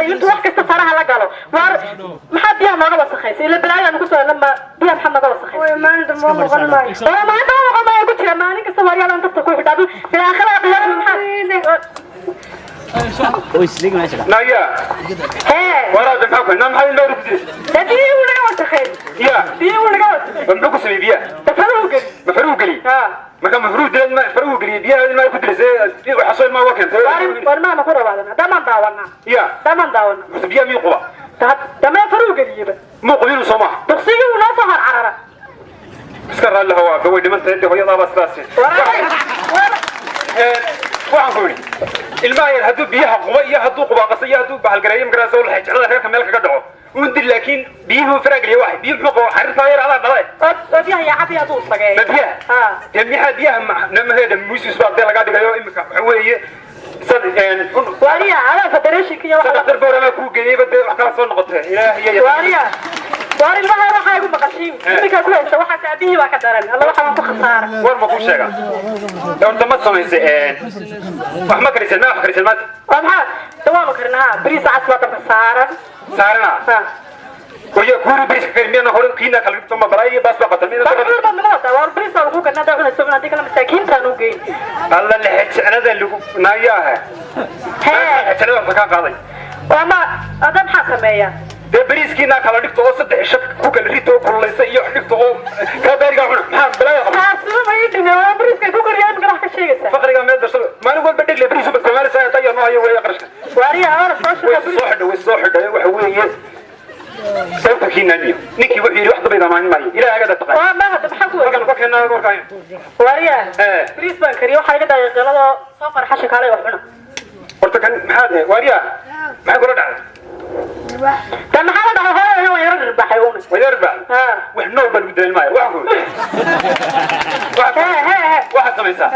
إلا ينتو وقت استفارها لقالو ما حد بيها ما قوى سخيس إلا بالعيا نقصوا لما بيها محمد قوى سخيس ما عندهم ما مغنى وما عندهم وما يقول لك ما نك السواري على أنت تقول في بالآخر أقول من حد ويسلق ماشي نايا ورا دمعك نام هاي لو ركدي تدي ولا قوى سخيس يا دي ولا قوى مملوك سمي بيها مفروق لي ما كان مفروض لازم مفروق لي بيها ما يكون درس وحصل ما وكان ورنا ما كنا بعدنا دمان داونا يا دمان داونا بس بيها مي قوة دمان فروق لي مو قبيل وسماح تقصيه ونصهر عررة اسكر الله هو بوي دمن تهدي وهي ضابط راسي waxaan ku yiri ilmaha haduu biyaha quba iyo haduu quba qasiyo haduu bahal gareeyo magaraasa wal xajada reerka meel kaga dhaco undil laakiin biyuhu faraagliyo wax biyo muxuu qabo xarir faayir ala dhalay biyaha ya cabi aduu sagay biyaha nama heeda muusis baa laga dhigayo imika waxa weeye wariya ala federation kiyo waxa saddex boorama ku geeyay bad wax kala soo noqotay ilaahiya wariya واري المها راح يقول مقاشين إنك كويس واحد أبيه وكدرن الله وحنا خسارة ور ما كل شيء لو أنت ما تسمع زين وحنا كريسل ما كريسل ما وضحى تمام كرناها بريس عصمة خسارة سارنا ويا كوري بريس كريمي أنا هقول كينا كلام ثم براي بس بقى تمين بس بالموت وار بريس أقول كنا ده كنا سوينا ديك لما ساكين كانوا جين الله اللي هتش أنا ده اللي ناياها هتش أنا ده كان قاضي وما أدم حسمية ده بريس كينا كلا نكتو صدق شك كوكل ريتو كل يسيء نكتو كباري قاعد محمد بلا يا حاسوه ما يدنا بريس كوكل ريان قرح كشيء فقري قام يدرس ما نقول بدل بريس بالكمال ساعة طيب ما هي ويا قرش واريا أنا فاش والصحد وحويه سوف كينا نيو نيكي وحيري واحد بيضا ما نماي إلى هذا التقاء ما هذا بحقه فكان فكنا وركاين واريا بريس بنكري وحاجة ده يقلده صفر حشك عليه وحنا قلت كان محاد واريا ما يقول دعوة كان حاجة هو يربح يومه ويربح وإحنا بدل الماء واحد سميسا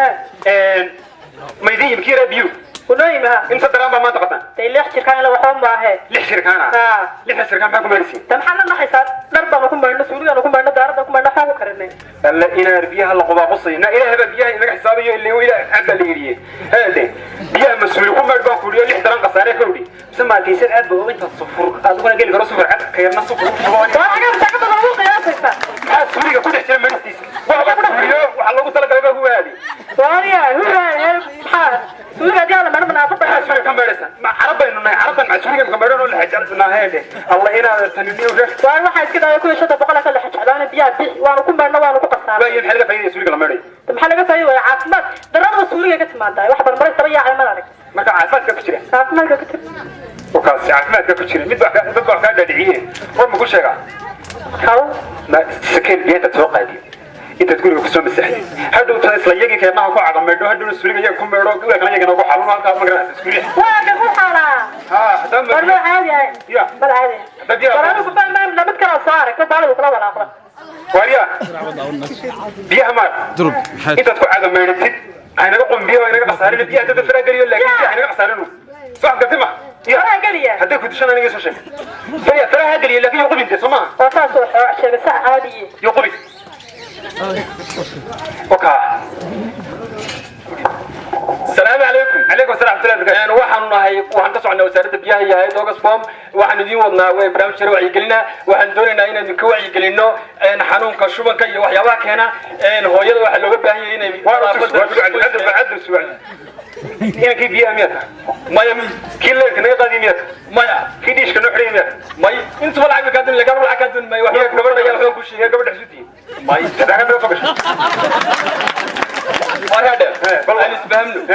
ما يدين بكيرة بيو ونايمها إنت درامة ما تقطع تيلي شركان لو حوم معه ليه شركانا ليه شركان معكم مرسي تمحل لنا حساب ضربة نكون بيننا سوريا نكون بيننا دارة نكون بيننا حاجة كرنين هلا إنا ربيها القضاء بصي إنا إلى هذا بيها إنك حسابي اللي هو إلى عبد اللي يريه هذا بيها مسؤول يكون مربى كوريا اللي احترام قصاري كوري بسمع كيسر عاد وانت الصفر هذا وانا قال لك صفر عاد كيرنا صفر وانا متأكد من الوقت يا سيفا سوريا كل احترام مرستيس سوريا وحلو قلت لك هو هذه سوريا هو سوريا دي على من أفضل سوريا كم مرسنا مع عربا مع سوريا كم مرسنا ولا حجرنا هذه الله هنا تنميه وانا واحد كده يكون شطة بقولك اللي حجرنا بيها وانا كون بيننا وانا كون قصار وين حلقة فايدة سوريا كم مرسنا حلقة فايدة عاصمات دراسة سوريا كنت ما انتهي واحد المرة تبيع على مالك ما كان عاصمات كتير عاصمات كتير وكان عاصمات كتير مدبع كان دعيه هو ما كل شيء خو ما سكين بيت أتوقع دي أنت تقول لك سوم السحر هذا تحس ليجي كنا هو قاعد مردو هذا السوري يجي كم مردو كذا كنا يجي نقول حلو ما كان مقرن السوري واقف هو حالا هذا مرة عادي يا مرة عادي ترى أنا كنت ما لما تكره صارك كنت بعمل وطلع ولا أخرى واريا بيها مار أنت تقول هذا مردو أنا بقوم بيها وأنا قصارين بيها أنت تفرق قريب لكن أنا قصارينه صح قدمه يا قليا هذا كنت شنو أنا يسوي شيء فيا ترى هذا اللي لكن يقوم أنت سمع وصار عشان ساعة عادية يقوم وكا السلام عليكم السلام ورحمة الله وبركاته waxaan ka socnaa wasaaradda biyaha iyo hay'adda Oxfam waxaan idin wadnaa barnaamij shir wacyi gelina waxaan doonaynaa inaan ka wacyi gelino xanuunka shubanka iyo waxyaabaha keena hooyada waxa looga baahan yahay inay إيه كي بيها مية ما يمي كله كنا قادي مية ما كيديش كنا حري مية ما أنت ولا عم كادن لكن ولا كادن ما يوحي كبر يا أخي كوشي هي كبر حسوتي ما يتذكر ده فقش هذا أنا سبهمنه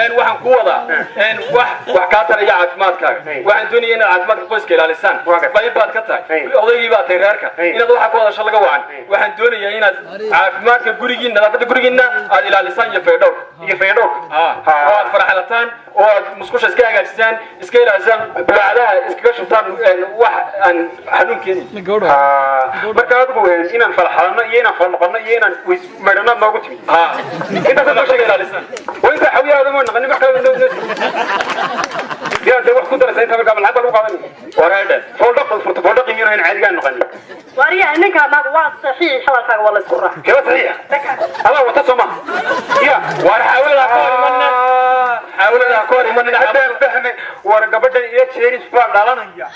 أن واحد قوة أن واحد كاتر يا عثمان كار واحد دنيا أنا عثمان كويس كلا لسان ما يبغى كتر أولي يبغى تغيرك إن ده واحد قوة شاء الله جوان واحد دنيا أنا عثمان كجوريجين نلا كجوريجيننا على لسان يفيدوك فرحلتان ومسكوش إسكاي جالسان إسكاي لازم بعدها إسكاي شفتان واحد عن حنون كني مركز هو إن فرحنا ينا فرحنا ينا ومرنا ما قلت أنت تقول شيء جالسان وأنت حوي هذا من غني بحكي من يا ده وقت كنت رسالة تبغى قبل هذا وقابل ورا فولدق يمين هنا عادي قاعد نغني وريا إنك ما هو صحيح حوالك والله الصورة كيف صحيح الله وتصمع يا وحاول أقول من حاول أقول من هذا فهم ورا قبل يشيل waa dhalanaya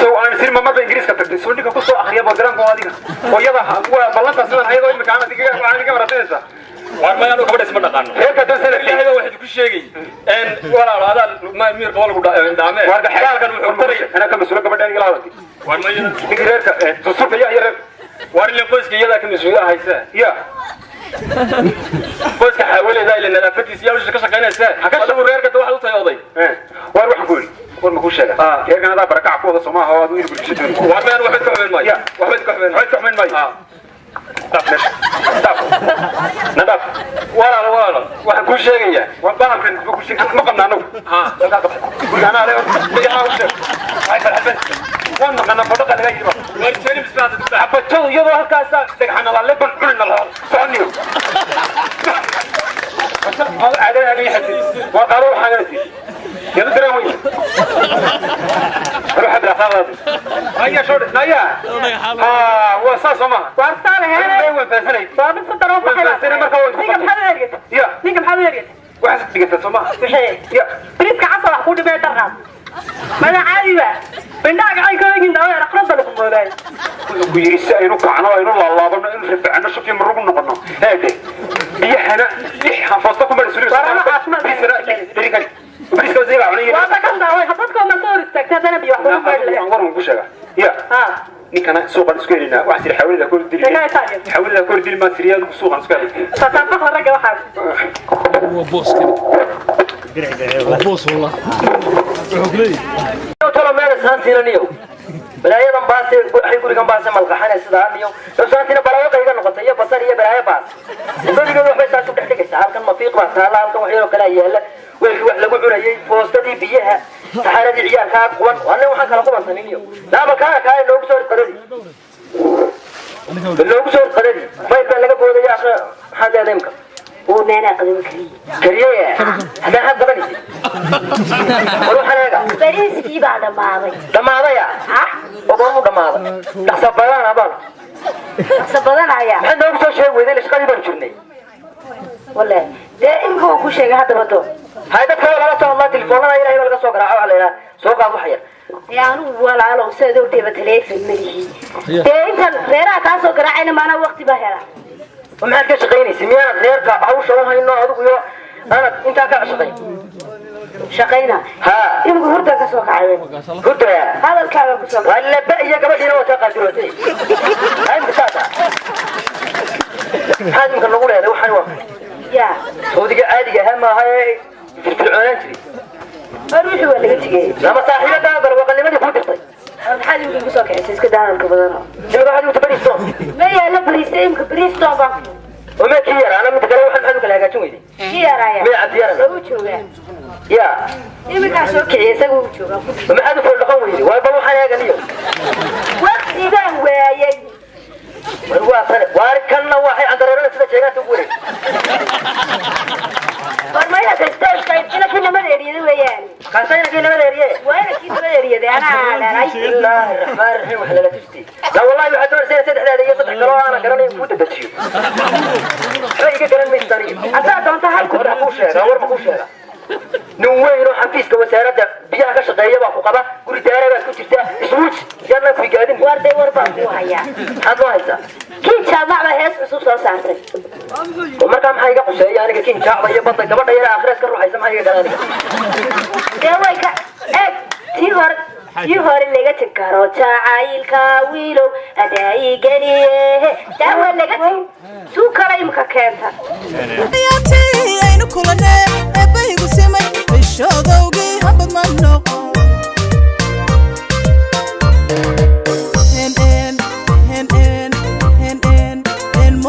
soo aan sirma marba ingiriiska tagtay soo ninka ku soo akhriya boodaranka adiga hooyada waa ballanta sidan ayagoo imika aan adiga waratinaysa warma aanu gabadha isma dhaqaano reerka dansan ilaahay waxa ku sheegay walaal hada miir qowal ku dhaame warga xalaalkan wuxuu qoraya ana ka masuul gabadha ila hadii warma iyada reerka tusuka ya reer war ilaa qoyska iyada ka masuul haysa ya qoyska xawleeda ilaa nadaafadiisa iyo wixii ka shaqeynaysa haka reerka waxa u tahay oday war wax ku yiri war ma ku sheega reerkan hada barakac ku wada Soomaaliya oo aad u yiri bulshada war baan waxa ka xubin maayo waxa ka xubin maayo nadaf walaal waxaan ku sheegaya war baalkan ku sheegay ma qabna anagu gurigana ale bigaa u sheeg ay farxad waan maqana fadhiga laga yiri war jeeni bisbaad xabto iyadoo halkaas dhagxana la leban culina la sooniyo هذا عادة أنا يحسن وقالوا حاجتي يلا دراوي روح أدرى خلاص هيا شو نايا وصاص ما وارسال هنا وين فاسني بابن صدروا فاسني ما كون نيجا محل يريد يا نيجا محل يريد واحد تيجي سوما وحي يا بريسك عصر أخوي بيت الرام ما عادي بقى بندق عاي كوين دواء رقصة لكم مولاي ويرسل إنه كعنوا إنه الله بنا إنه ربعنا شوفي من ربنا قلنا هذا بيحنا ليه حفظتكم بالسوري بريسك زي بعمليه وانا كم دواء حطيتكم مسؤول استكتاب أنا بيوحدون لا أمر مبوشة يا نكنا سوق السكيرنا واحد يحاول يأكل دليل يحاول يأكل دليل ما سريان سوق السكير فتنفخ الرجل واحد هو بوس كده بوس والله ترى ما نسانتنا نيو بلايا باس يقول كم باس ملقحنا سدان نيو نسانتنا بلايا قيقا نقطة يا بصر يا بلايا باس يقول يقول بس أشوف تحتك الساعة كان مفيق باس هلا كم وحيرو كلا يهلا ويروح لقوا عريي فوستي فيها سحارة عيال كاب قوان وأنا وحنا كلا قوان نيو لا مكان كاي لو بصور قردي لو بصور قردي ما يبان لقى قوة يا أخي هذا يديمك ونانا قدم كريه هذا حد بني وروح أنا بريسكي بعد ما عمي دماغي يا وقوموا دماغي تحسبنا أبانا سبضنا يا عندنا بس شيء وإذا ليش قريبا نشرني والله دائما هو كل شيء هذا بدو هذا كله لا شاء الله تلفوننا إلى ولا سوق راعوا علينا سوق أبو حير يعني ولا على أستاذ وتبى تليف المليه دائما غيرها كاسو قراعنا معنا وقت بهرة وما كش غيري سمينا غيرك عوش وما إنه هذا ويا أنا أنت كأشقي شقينا ها يمكن هردا كاسو كعيب قلت يا هذا الكلام كاسو ولا بقي قبل هنا وتقع دلوقتي أنت ساتا هذا يمكن نقول هذا وحنوه يا ودي عادي هم هاي في العنان تري أروح ولا قلتي لما صاحبة دابر وقال لي ما تفوت الطي الحال يمكن كاسو كعيب كده أنا كبدنا جماعة هذه متبريس توم ما يا لا بريسيم كبريس طبعا وما كير أنا متكلم واحد حلو كلا كاتومي دي يا رايا ما عاد يا سوتشوا يا يمكن كاسو كعيب سوتشوا وما عاد فوق القوي دي ويبغوا حاجة قليل وقت ذا وياي واركنا واحد عند رجل سيدا شيئا تقولي ما يستوي كنا كنا ما نريد وياي كاسين كنا ما نريه وين كنا ما نريد أنا على بسم الله الرحمن الرحيم وحلا لا تشتي لا والله ما حتور سيد هذا يصدق كلام أنا كلامي يفوت بتشيو شيء كلام مستريح أنت أنت هالكل كنا كوشة غور مكوشة نوين وحفيز كوسارة بيا كشقية وفقبة كل دارة بس كنت اسموش يلا في قادم وردي وربا وهايا هذا واحد كي شامع بهاس عصوص صارتي وما كان حاجة قصية يعني كين شعب يبطل قبل يلا آخر أسكر روح يسمع حاجة كلامي دوايك تيهور اللي جت الكاروتة عايل كاويلو أداي جنيه دوا اللي جت سو كلايم ككانتا ياتي أين كلنا أبي قسمي بالشوقي هبط ممنوع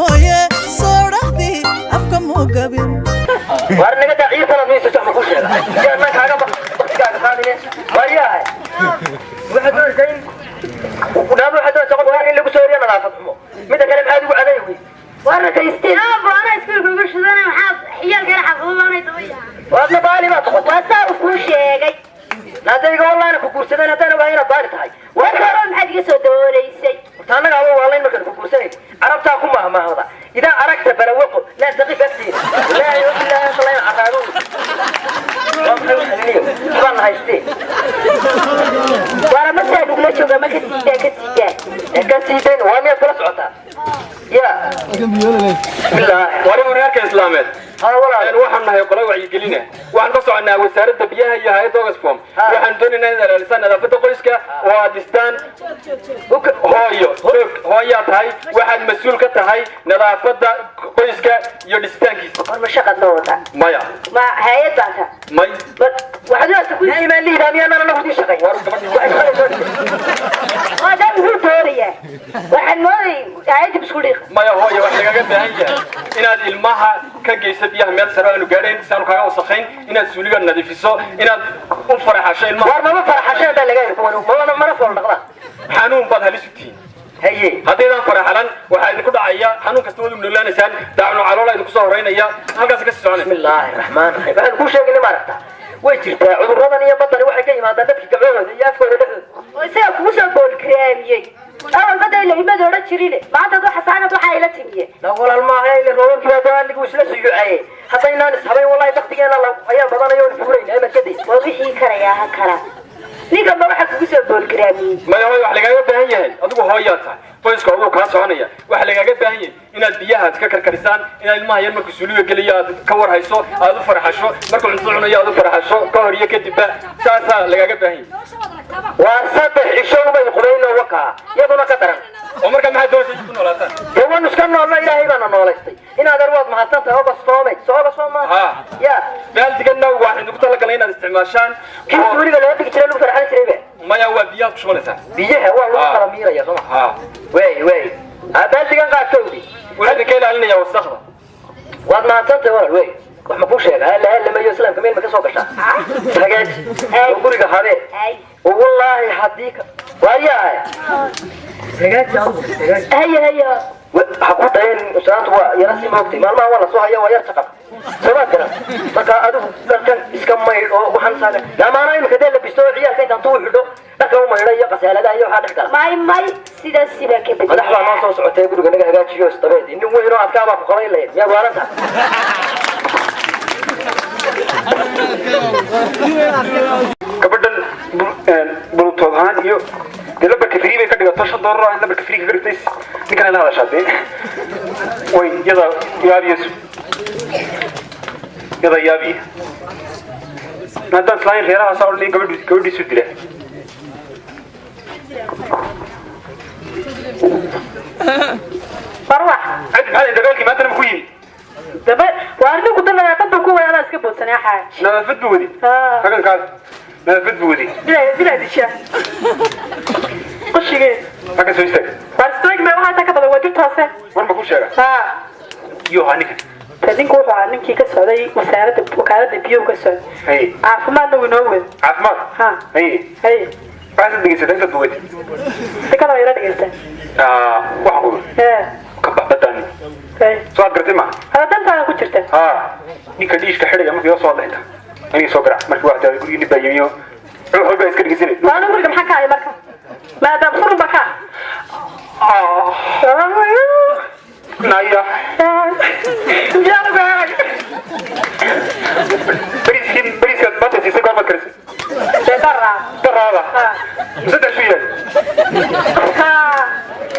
مويه صورتي أفكم مقابل وارنا قد عيسى رضي سجح مكوشة يا ما حاجة بقتك خامنة وياه واحد دول زين ونام واحد دول سقط وين اللي بسوريا نظافة حمو متى كلام هذا وعلى يوي وارنا كيستين أنا أسكر كل شيء أنا حاط حيال كده حفظه أنا يطوي وارنا بالي ما تقول واسا وكل شيء لا تيجي والله أنا كوكورسة أنا تنا وهنا بالي هاي وكرم حد يسود دوريسي أنا قالوا والله إنك كوكورسة عرفتها كم ما هذا إذا أردت بلوقه لا تقف بسي لا يقول الله صلى الله عليه وسلم والله هايستي سيدين وامي كل سعوتها يا بالله wari wareerka islaameed ها والله waxaan nahay qolo wacyi gelina waxaan ka soconaa wasaaradda biyaha iyo hay'adda Oxfam waxaan doonaynaa in ilaalisan nadaafadda qoyska oo distaan hooyo tahay waxaad mas'uul ka tahay nadaafadda qoyska iyo dhistaankiisa war ma shaqad loo wada maya ma hay'ad baanta may waxaad ku iimaan liidaa miyaan ana ku shaqay هذا هو دورية واحد ماضي عادي بسكوليخ maya hooyo wax lagaga baahan yahay inaad ilmaha ka geyso biyaha meel sare aanu gaadhayn si aanu kaaga wasakhayn inaad suuliga nadiifiso inaad u faraxasho ilmaha war ma faraxashay baa laga yahay mana fool dhaqda xanuun baad halis u tihiin haye haddaydan faraxalan waxaa idinku dhacaya xanuun kasta waad u noolaanaysaan daacnu caloola idinku soo horeynaya halkaas ka sii soconaysa bismillaahi raxmaani raxiim waxaan kuu sheegnay maaragta way jirtaa cudurradan iyo badani waxay ka yimaadaan dadka gabdhahooda iyo afkooda dhexdooda ويصير كوسا بول كريمي أول بدأ اللي ما دورة شريلة ما عاد تروح حسانة تروح عائلة تبيه لا والله الماهي اللي روان كذا ده اللي وش لسه يعيه حتى الناس حبايب والله تختي أنا لو أيام بدنا يوم فورين أما كذي وبيحي كرا يا هكرا نيجا ما راح كوسا بول كريمي maya hooyo wax lagaaga baahan yahay adigu hooyaa tahay qoyska ugu kaa soconaya waxa lagaaga baahan yahay inaad biyaha ka karkarisaan inaad ilmaha yar markuu suuliga geliyo aad ka war hayso aad u farxasho markuu cunto cunayo aad u farxasho ka hor iyo kadibba saasaa lagaaga baahan yahay وصدق عشان ما يقولين وقع يبغى كترن oo markaa maxaad doonaysaa ku noolaataan هو نسكن الله إلهي بنا نولستي إن هذا الوقت ما حصلت هو بس صومي صوب صوم ها يا baaldigana waxaan idinku talagalnay inaad isticmaashaan كيف تقولي قال هذيك ترى له فرحان تريبه maya waa biyaad ku shubanaysaan بيجي هو الله ترى ميرا يا سما ha وي هذا اللي كان قاعد تودي waxaa idinka ilaalinaya wasakda واد ما حصلت ولا وي وما كوش هلا ما يسلم كمان ما كسوق الشام حاجات وقولي هذا والله حديك وياي هيا حقوق عين وسانت ويرسي موقتي ما ولا سو هيا ويرتقى سمعت كلام marka adu dadkan iska mayl oo waxaan saada lamaana in kadee la bisto ciyaalka inta tuu xidho dadka u mayl iyo qasaalada iyo waxa dhex kala ماي سيدا كبد madaxda noo soo socotay guriga naga hagaajiyo istabeed in weyn oo adkaaba ku qabayn lahayd yaa waaranta gabadhan bulutood ahaan iyo lambarka free bay ka dhigato $5 ah lambarka free ka dhigtay ninkan la hadashaday way yada yaabi maadaam slayn reeraha soo dhigay gabadhii soo dilay farwax cid maxay dagaalkii maanta ku yimi daba waardi ku dalaya tan ku weeyana iska boodsanay xaa nadaafad buu wadi hagan kaas nadaafad buu wadi bila disha qashige hagan soo istaag farstoig ma waxa ka badan wajib taase war ma ku sheega ha iyo hanika tadinku wuxuu ahaa ninkii ka socday wakaaladda biyo ka socday hay caafimaadna wuu noo weyn caafimaad ha hay waxaad dhigaysaa inta buwadi sikada yara dhigaysaa waxa uu ka baxbataan soo gartay ma hada dantaada ku jirta ninka dhiishka xidhaya markii soo dhexta aniga soo garaac markii waxda guriga nibaayimiyo wuxuu ba iska dhigaysan waana guriga maxaa ka ay marka maadaam furu baka naya jaaga bariiska maanta siisay goorma karisi daraada saddex shu yahay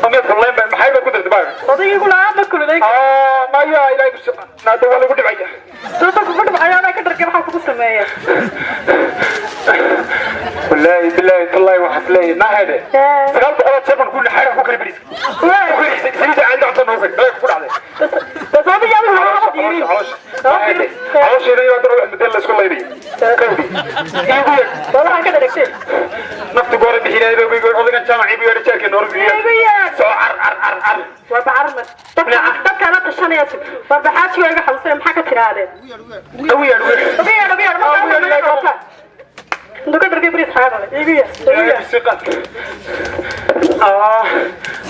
ameed kulleen maxay ba ku dartay baaga odaygu kula ma kulay maya ilaahay ku naada waa lagu dhibaya dadka ku dhibaya ana ka dharkay waxa ku sameeyay wallahi billahi tallahi wa haslay ma hada sagaalka ala jeeban ku naxara ku kala bariiska sida aan dhacdo noo fay ku dhacday bas oo biyo ma diiri عاوش هنا يقدر مثل اسكو ليدي كودي يقول والله كده دكتور نفط غور بخينا بيقول اودغان جامعي بيقول شاكي نور سو عر وبعرمس dadka ana tashanaysa warbaxaad iyo iga xalsay maxaa ka tiraadeen دويا duka dargay bris xaadan iibiya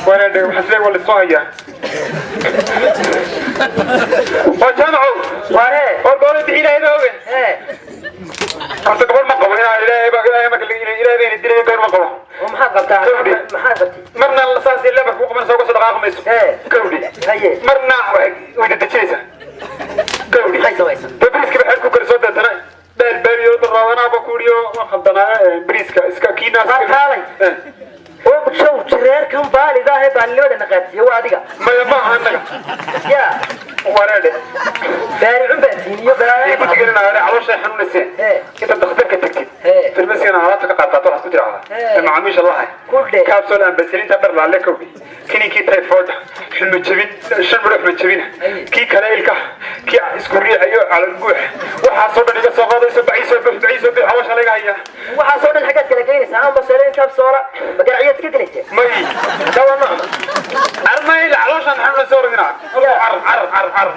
وانا ده حسلي ولا صايا وجمعوا واره وقول بخينا هنا هو أنت قبل ما قبل هنا إلى ما كل إلى بين الدنيا قبل ما قبل ومحققتها محققتي مرنا الأساس اللي بفوق من سوق صدقاء خميس كودي هي مرنا ويد تشيسه كودي هاي سويسه بريسك بحكوا كرسوده ترى البريو دراوانا بكوريو خدنا بريسك اسكا كينا هاي oo show jireer kan baalida ah baalnimada naqaatiyo waa adiga ma anaga ya wareede baari cunbaatiiniyo ay ku tigeena caloosha xanuunaysa inta dhakhtarka tagtid farmasiina alaabta ka qaadato wax ku jira macaamiisha Allah kudhe kaabsoon aan basalinta dhar la leekow kininkii typhoid xilmi jabin shan baro xilmi jabin kii kale ilka kii isku riixayo cala guux waxa soo dhan iga soo qaadayso baciiso bi hawsha laga haya waxa soo dhan xagaa kala geynaysa aan basaleen kaabsoola magaciyad ka dilaysa may dawama armay calooshan xanuun soo rogina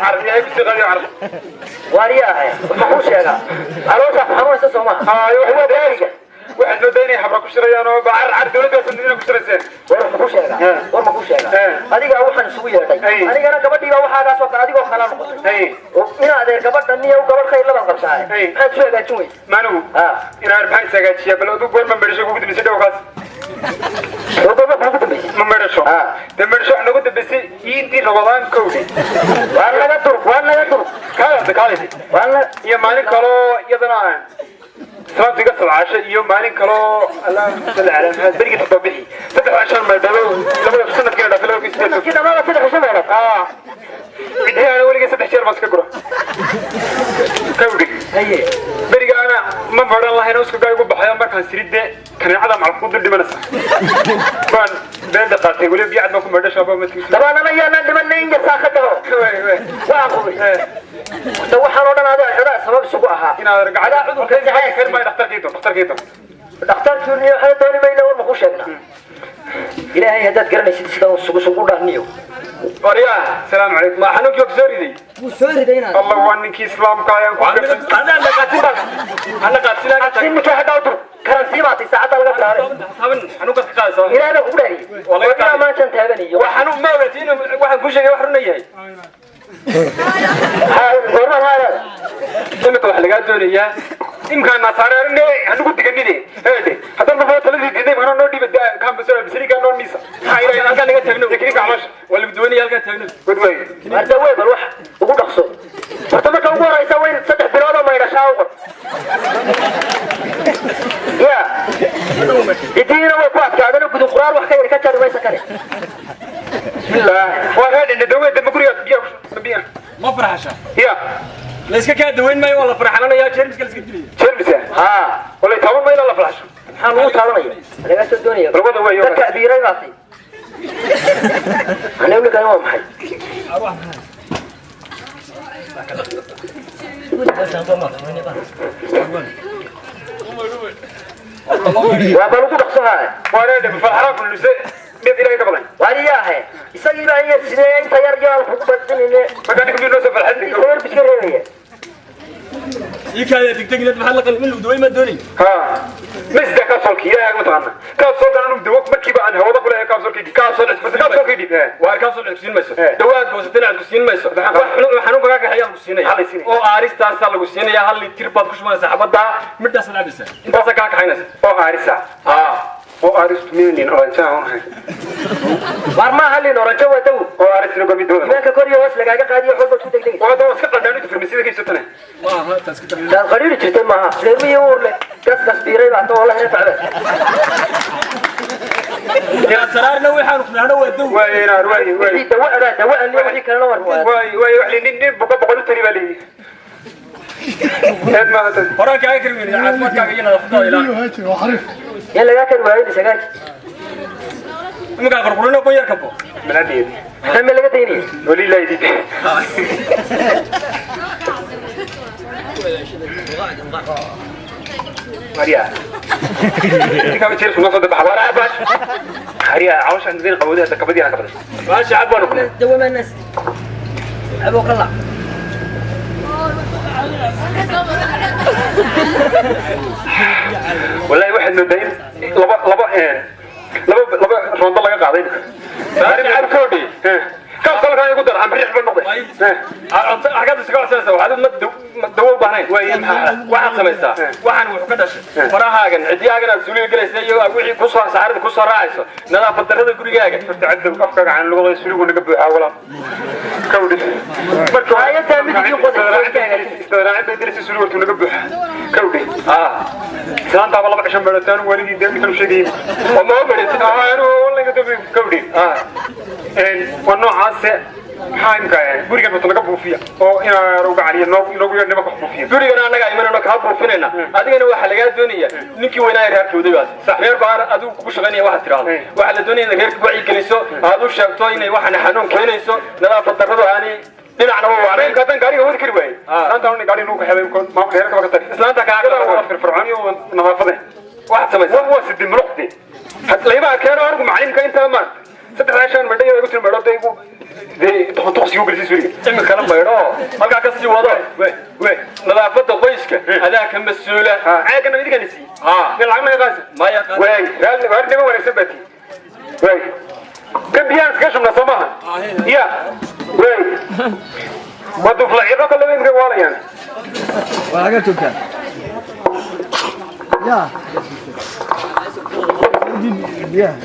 ar ya ibsi qadiyo ar wariyaha ma ku sheega caloosha xanuunaysa Soomaa waa daariga waxaad loo daynay habra ku shirayaan oo bacar dawladda sanadina ku shirayseen war ma ku sheega adiga waxaan isugu yeedhay anigana gabadhiiba waxaagaas oo kale adigoo kala noqotay ina adeer gabadhan iyo gabadh khayr laba qabtaay maxaad soo hagaajin weyd maanu ina maxay sagaajiya bal adu goor ma meesho ugu dambisay dhawkaas ma meesho de meesho nagu dambisay intii Ramadaan kowdi waan laga dur kaale iyo maalin kale iyadana sababtiga sabcaasha iyo maalin kale Allah sallallahu alayhi wasallam berigi tadbixi saddex ashan ma dalo labada sanadkii dhaafay ku isticmaalo kida ma saddex sano midiyana waliga saddex jeer bas ka guro kawdi beriga ana ma baran lahayn isku gaay ugu baxay markaan siride kaneecada macalku dhimanaysa baan beenda qaatay wali biyaad ma ku meedho shabaab ma tii dabana ayana dhimanay inga saaqado waa qubay waxaan oo dhan adaa sabab isugu ahaa inaad gacada cudurka jahay firma dhakhtarkiido dhakhtarku iyo waxa dooni mayna war ma ku sheegna ilaahay hadaad garanaysid sida uu sugu dhaaniyo wariya salaam alaykum ma xanuunki oo soo ridayna Allah waa ninkii islaamka ayaan ku ana la qaatila sinka hadawdu karantiimaati saacada laga saaray taban xanuunka ka qaadayso ilaahay ku dhaariyo wallahi ma aan taabaniyo waa xanuun ma ogaatiin waxaan ku sheegay wax run yahay gorma hada imika wax laga doonayaa imkaan nasaararne anigu diganide hadan ma taladi diiday ma noo dhibada kaambasoo bisriga noo miisa hayra halka laga taagno kiniga calosh wala badwani halka taagno gudbay marta way bal wax ugu dhaqso horta marka ugu horeysa weyn 3 bilood oo maydhashaa ugu ya idiina way ku adkaadana gudub quraar wax ka yar ka jarmaysa kale bismillah waa hadin dawada maguriga biyo ma farxasha ya la iska ka daweyn maayo wala farxanaya jeermiska la iska dilay jeermisa wala taban ma ila la farxasho waxaan ugu taabanaya laga soo doonaya labada way ka kabiiray baasi ana wili kan waa maxay waa bal ugu dhaqsahay waa reed farxara kullu mid ilaahay ka badan wariyaha isagii baa yar sidee inta yar yaal ku badinine magaani ku noo soo farxad soo biska reebaya يكاد تكتجد محل قل منه دوي ما دوني مسدا كابسولكي يا متانا كابسول انا دوق مكي بان هودا كله كابسولكي كابسول بس كابسولكي دي واركابسول عكسين ميسو دواد بوستين عكسين ميسو waxaan u bagaga xayaan ku siinay oo aaristaas lagu siinay hal tirbaad ku shumaysa xabada midaas laabisa intaas ka kaxaynaysa oo aarisa oo aaristu meenin oranjaa oo hay warma halin oranjaa wadaw oo aaristu gomi dooda imanka koriyo hoos lagaaga qaadiyo xulba ku degdegay oo dad iska qadhaanid farmasiida ka sotana ma taas ka tarin dad qadhiiri jirtay maaha reermiyo urle gas biiray baa too la heefacda يا سرارنا ويحان كنا ودو واي نار واي دواء اللي وحي كلنا واي وحلي نين بقول تريبا لي هاد ما هذا وراك اكل من عافمتك ينا فضل الى يلا يا كان وايد سجاج مكا قرقرنا كو يركبو بلادي هم اللي قتيني ولي لا يدي ماريا انت كم تشيل نص دبح ورا باش ماريا عاوش عند بين قبودها تكبدي انا قبل ماشي عبوا لكم دوا ما الناس ابو قلع والله واحد من الدين لبا روند لغا قادين ماريا عبكودي كم صار كان يقدر عم بريح بالنقطة حاجات السكر سنة وهذا ما دو بهنين واحد سميسا واحد وحكدش فراها جن عديها جن سولي جلسة يو أقول كسر سعر كسر رايسه نلا فترة كوريجا تعدل أفكار عن اللغة السورية ونقبل حاولها كودي هاي تعمل تجيب استدراعي بيدرس السورية ونقبل كودي كان طبعا الله عشان بلدان ولدي ده مثل شيء وما هو بلد أنا والله كده كودي والنوع عاصي حايم كاين بوريك ما تلقى فيها او انا روق علي نوق يرني ما كحبو فيها بوريك انا ايمن انا كحبو فينا ادينا waxa laga doonaya ninkii weynaa reerka wadaad reer baar adu ku shaqeynaya waxa tiraahdo waxa la doonaya reerka wacyi geliso aad u sheegto inay waxana xanuun keenayso nadaafad darradu aani dhinacna waa wareey gadan gaariga wadi kari way saanta aan gaari noo ka xabay ko ma reerka ka tari islaanta kaaga waa firfircoon iyo nadaafada waxa sameeyay waa sidii muruqdi hadlayba keeno argu macallimka inta ma saddex عشان مدى يقول لي مرات يقول ده تخصص يقول لي سوري إما كلام بيراه ما قاعد كسي وضع نظافة قويسك هذا كم مسؤولة عاقل نبي تكني سي قال عم يغاز ما يغاز وين قال غير ولا سبتي وين كم بيان كشف من صباح يا وين ودوا في العراق اللي بين قوالا يعني ولا قلت كان يا